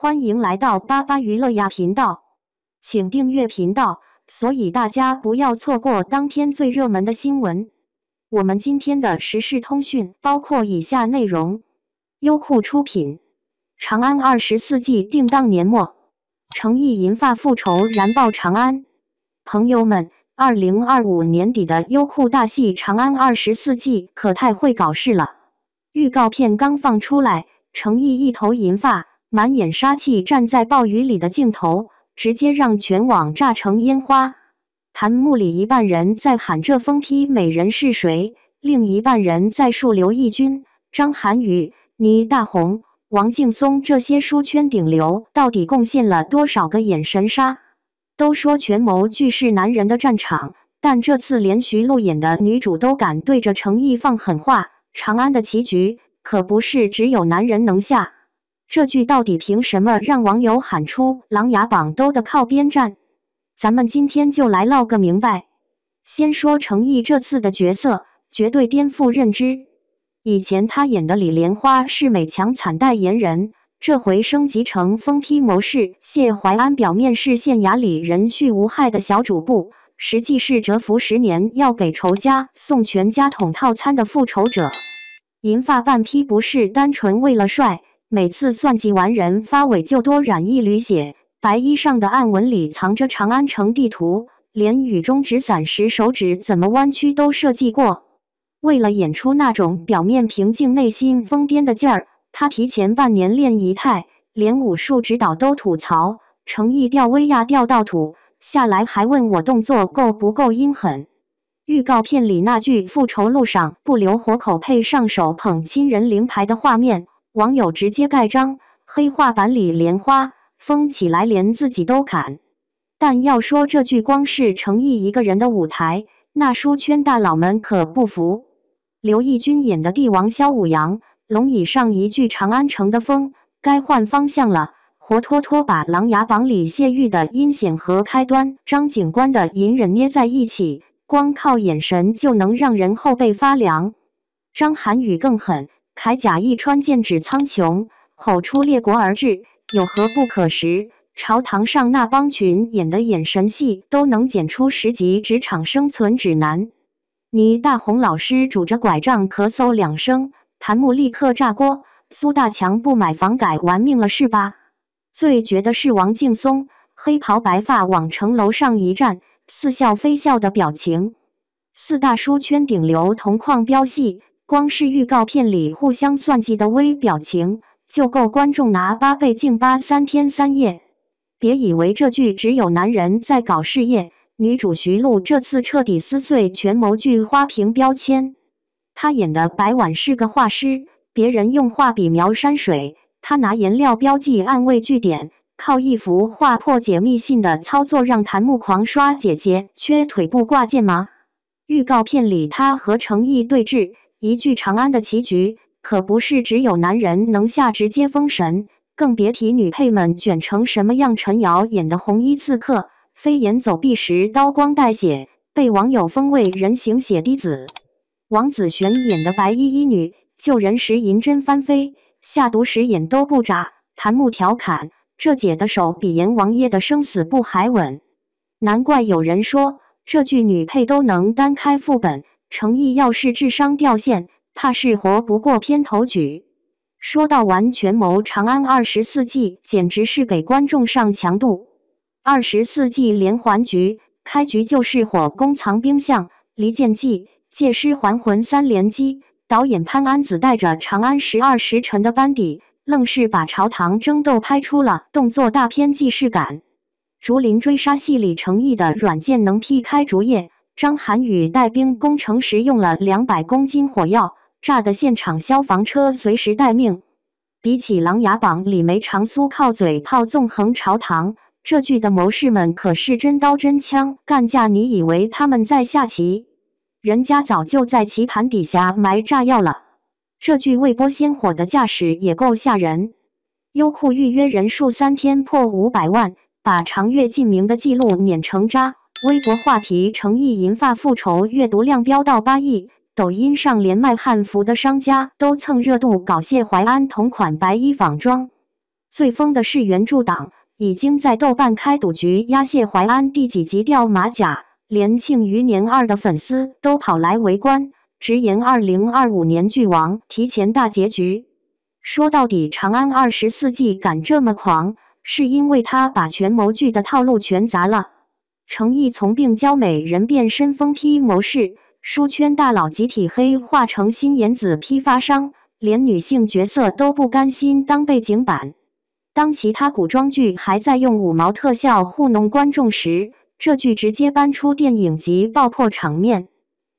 欢迎来到巴巴娱乐呀频道，请订阅频道，所以大家不要错过当天最热门的新闻。我们今天的时事通讯包括以下内容：优酷出品，《长安24季》定档年末，诚意银发复仇燃爆长安。朋友们，2025年底的优酷大戏《长安24季》可太会搞事了。预告片刚放出来，诚意一头银发，满眼杀气站在暴雨里的镜头，直接让全网炸成烟花。弹幕里一半人在喊这疯批美人是谁，另一半人在述刘奕君、张涵予、倪大红、王劲松这些书圈顶流到底贡献了多少个眼神杀。都说权谋剧是男人的战场，但这次连徐璐演的女主都敢对着诚意放狠话，长安的棋局可不是只有男人能下。这剧到底凭什么让网友喊出“琅琊榜都的靠边站”？咱们今天就来唠个明白。先说诚意这次的角色，绝对颠覆认知。以前他演的李莲花是美强惨代言人，这回升级成疯批谋士谢怀安，表面是县衙里人畜无害的小主簿，实际是蛰伏10年要给仇家送全家桶套餐的复仇者。银发半批不是单纯为了帅，每次算计完人发尾就多染一缕血，白衣上的暗纹里藏着长安城地图，连雨中纸伞时手指怎么弯曲都设计过。为了演出那种表面平静内心疯癫的劲儿，他提前半年练仪态，连武术指导都吐槽诚意吊威亚吊到土，下来还问我动作够不够阴狠。预告片里那句复仇路上不留活口配上手捧亲人灵牌的画面，网友直接盖章，黑化版里莲花疯起来连自己都砍。但要说这剧光是诚意一个人的舞台，那书圈大佬们可不服。刘奕君演的帝王萧武阳，龙椅上一句长安城的风，该换方向了，活脱脱把琅琊榜里谢玉的阴险和开端张警官的隐忍捏在一起，光靠眼神就能让人后背发凉。张涵予更狠，铠甲一穿剑指苍穹，吼出列国而治，有何不可时？朝堂上那帮群演的眼神戏都能剪出10集职场生存指南。倪大红老师拄着拐杖咳嗽2声，弹幕立刻炸锅，苏大强不买房改玩命了是吧？最绝的是王劲松，黑袍白发往城楼上一站，似笑非笑的表情。4大书圈顶流同框飙戏，光是预告片里互相算计的微表情，就够观众拿8倍镜扒3天3夜。别以为这剧只有男人在搞事业，女主徐璐这次彻底撕碎权谋剧花瓶标签。她演的白婉是个画师，别人用画笔描山水，她拿颜料标记暗位句点，靠一幅画破解密信的操作让弹幕狂刷姐姐缺腿部挂件吗？预告片里她和诚意对峙，一句长安的棋局可不是只有男人能下，直接封神。更别提女配们卷成什么样。陈瑶演的红衣刺客，飞檐走壁时刀光带血，被网友封为人形血滴子。王子璇演的白衣医女，救人时银针翻飞，下毒时眼都不眨，弹幕调侃这姐的手比阎王爷的生死簿还稳。难怪有人说这剧女配都能单开副本，诚意要是智商掉线，怕是活不过片头曲。说到完权谋，长安24季简直是给观众上强度。24季连环局，开局就是火攻藏兵相、离间计、借尸还魂3连击。导演潘安子带着长安12时辰的班底，愣是把朝堂争斗拍出了动作大片既视感。竹林追杀戏里诚意的软件能劈开竹叶，张涵予带兵攻城时用了200公斤火药，炸得现场消防车随时待命。比起琅琊榜里没长苏靠嘴炮纵横朝堂，这剧的谋士们可是真刀真枪干架。你以为他们在下棋？人家早就在棋盘底下埋炸药了。这剧未播先火的架势也够吓人。优酷预约人数3天破500万，把长月烬明的记录碾成渣。微博话题诚意银发复仇阅读量飙到8亿，抖音上连卖汉服的商家都蹭热度搞谢怀安同款白衣仿妆。最疯的是原著党已经在豆瓣开赌局压谢怀安第几集掉马甲，连《庆余年2》的粉丝都跑来围观，直言2025年剧王提前大结局。说到底，长安24季敢这么狂，是因为他把权谋剧的套路全砸了。程毅从病娇美人变身疯批谋士，书圈大佬集体黑化成新颜子批发商，连女性角色都不甘心当背景板。当其他古装剧还在用5毛特效糊弄观众时，这剧直接搬出电影级爆破场面。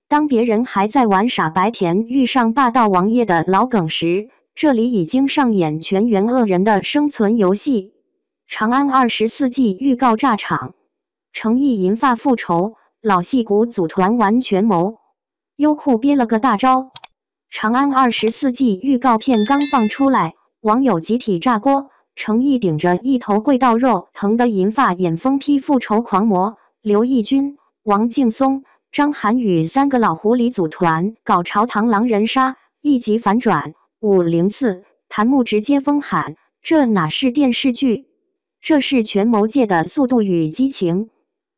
当别人还在玩傻白甜遇上霸道王爷的老梗时，这里已经上演全员恶人的生存游戏。长安24季预告炸场，程毅银发复仇，老戏骨组团玩权谋，优酷憋了个大招。长安24季预告片刚放出来，网友集体炸锅。程毅顶着一头贵到肉疼的银发演疯批复仇狂魔，刘奕君、王劲松、张涵予3个老狐狸组团搞朝堂狼人杀，一集反转504，弹幕直接疯喊：这哪是电视剧，这是权谋界的速度与激情。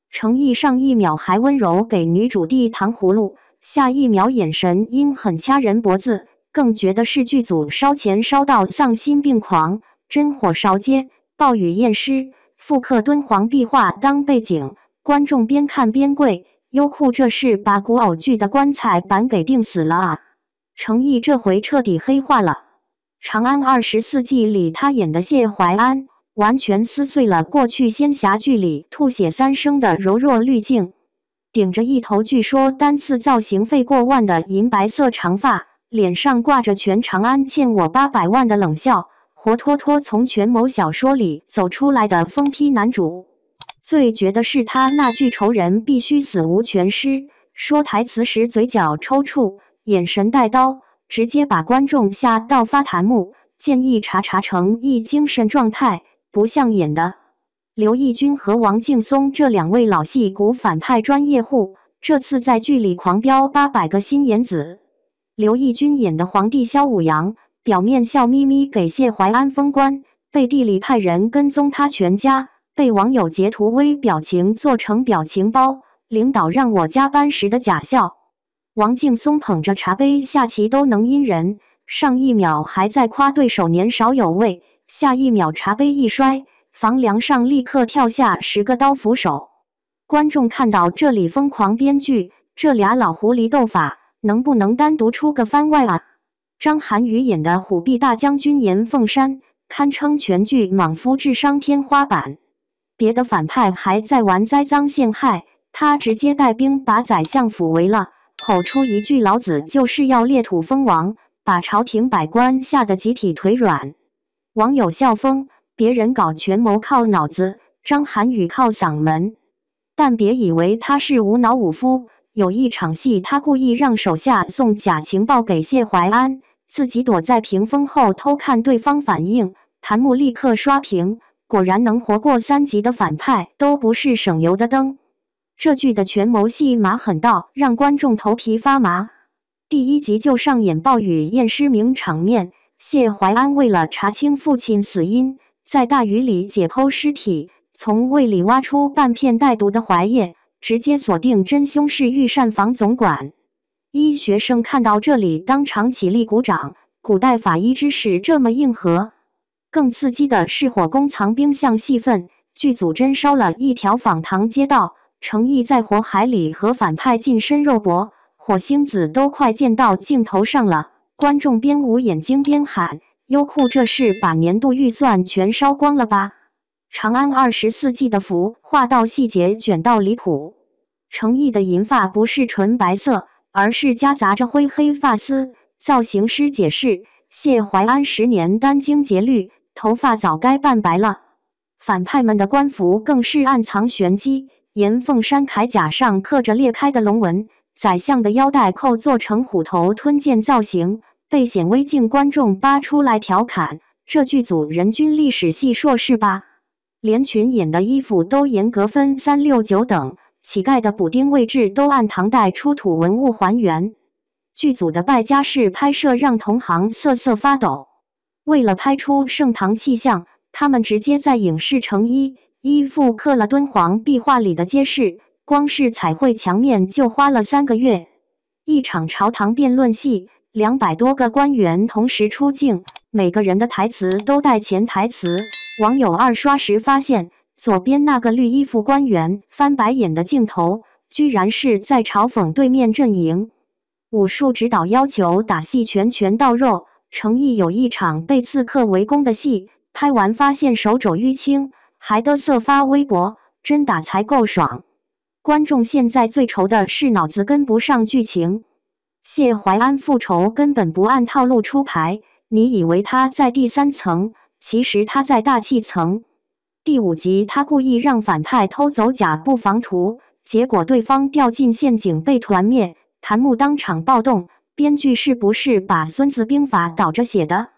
程毅上一秒还温柔给女主递糖葫芦，下一秒眼神阴狠掐人脖子，更觉得是剧组烧钱烧到丧心病狂。真火烧街，暴雨验尸，复刻敦煌壁画当背景，观众边看边跪。优酷这是把古偶剧的棺材板给钉死了啊！程毅这回彻底黑化了。长安24季里他演的谢怀安，完全撕碎了过去仙侠剧里吐血3升的柔弱滤镜，顶着一头据说单次造型费过万的银白色长发，脸上挂着全长安欠我800万的冷笑。活脱脱从权谋小说里走出来的疯批男主。最绝的是他那句仇人必须死无全尸，说台词时嘴角抽搐，眼神带刀，直接把观众吓到发弹幕，建议查程毅精神状态，不像演的。刘奕君和王劲松这2位老戏骨反派专业户，这次在剧里狂飙800个新颜子。刘奕君演的皇帝萧武阳，表面笑眯眯给谢怀安封官，背地里派人跟踪他全家，被网友截图微表情做成表情包，领导让我加班时的假笑。王劲松捧着茶杯下棋都能阴人，上一秒还在夸对手年少有为，下一秒茶杯一摔，房梁上立刻跳下10个刀斧手。观众看到这里疯狂编剧，这俩老狐狸斗法能不能单独出个番外啊？张涵予演的虎臂大将军严凤山，堪称全剧莽夫智商天花板。别的反派还在玩栽赃陷害，他直接带兵把宰相府围了，吼出一句老子就是要裂土封王，把朝廷百官吓得集体腿软。网友笑疯，别人搞权谋靠脑子，张涵予靠嗓门。但别以为他是无脑武夫，有一场戏他故意让手下送假情报给谢怀安，自己躲在屏风后偷看对方反应，弹幕立刻刷屏。果然能活过3集的反派都不是省油的灯。这剧的权谋戏码狠到让观众头皮发麻。第1集就上演暴雨验尸名场面，谢怀安为了查清父亲死因，在大雨里解剖尸体，从胃里挖出半片带毒的槐叶，直接锁定真凶是御膳房总管。医学生看到这里当场起立鼓掌，古代法医知识这么硬核。更刺激的是火攻藏冰箱戏份，剧组真烧了一条坊堂街道，程毅在火海里和反派近身肉搏，火星子都快溅到镜头上了，观众边捂眼睛边喊：优酷这是把年度预算全烧光了吧？长安24季的服画到细节卷到离谱，程毅的银发不是纯白色，而是夹杂着灰黑发丝。造型师解释，谢怀安10年殚精竭虑，头发早该半白了。反派们的官服更是暗藏玄机，严凤山铠甲上刻着裂开的龙纹，宰相的腰带扣做成虎头吞剑造型，被显微镜观众扒出来调侃：这剧组人均历史系硕士吧？连群演的衣服都严格分3、6、9等，乞丐的补丁位置都按唐代出土文物还原。剧组的败家式拍摄让同行瑟瑟发抖。为了拍出盛唐气象，他们直接在影视城一复刻了敦煌壁画里的街市，光是彩绘墙面就花了3个月。一场朝堂辩论戏，200多个官员同时出镜，每个人的台词都带潜台词。网友二刷时发现，左边那个绿衣服官员翻白眼的镜头，居然是在嘲讽对面阵营。武术指导要求打戏拳到肉，程毅有一场被刺客围攻的戏，拍完发现手肘淤青，还嘚瑟发微博，真打才够爽。观众现在最愁的是脑子跟不上剧情。谢淮安复仇根本不按套路出牌，你以为他在第3层，其实他在大气层。第5集他故意让反派偷走假布防图，结果对方掉进陷阱被团灭，谭木当场暴动，编剧是不是把《孙子兵法》倒着写的？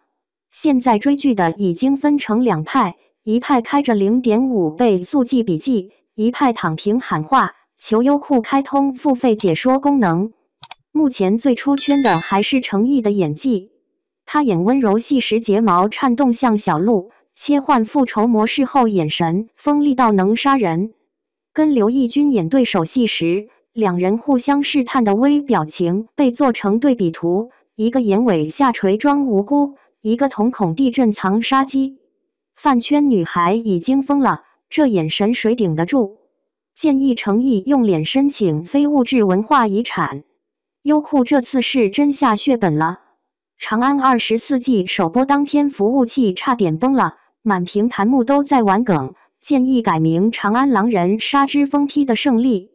现在追剧的已经分成2派，一派开着 0.5 倍速记笔记，一派躺平喊话，求优酷开通付费解说功能。目前最出圈的还是程毅的演技，他演温柔戏时睫毛颤动像小鹿，切换复仇模式后眼神锋利到能杀人。跟刘奕君演对手戏时，2人互相试探的微表情被做成对比图，一个眼尾下垂装无辜，一个瞳孔地震藏杀机。饭圈女孩已经疯了，这眼神谁顶得住？建议程毅用脸申请非物质文化遗产。优酷这次是真下血本了。长安24季首播当天服务器差点崩了，满屏弹幕都在玩梗，建议改名长安狼人杀之疯批的胜利。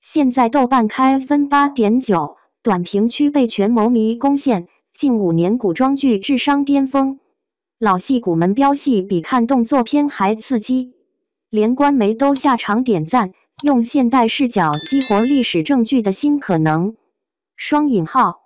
现在豆瓣开分 8.9， 短评区被权谋迷攻陷，近5年古装剧智商巅峰。老戏骨们飙戏比看动作片还刺激，连官媒都下场点赞，用现代视角激活历史证据的新可能。双引号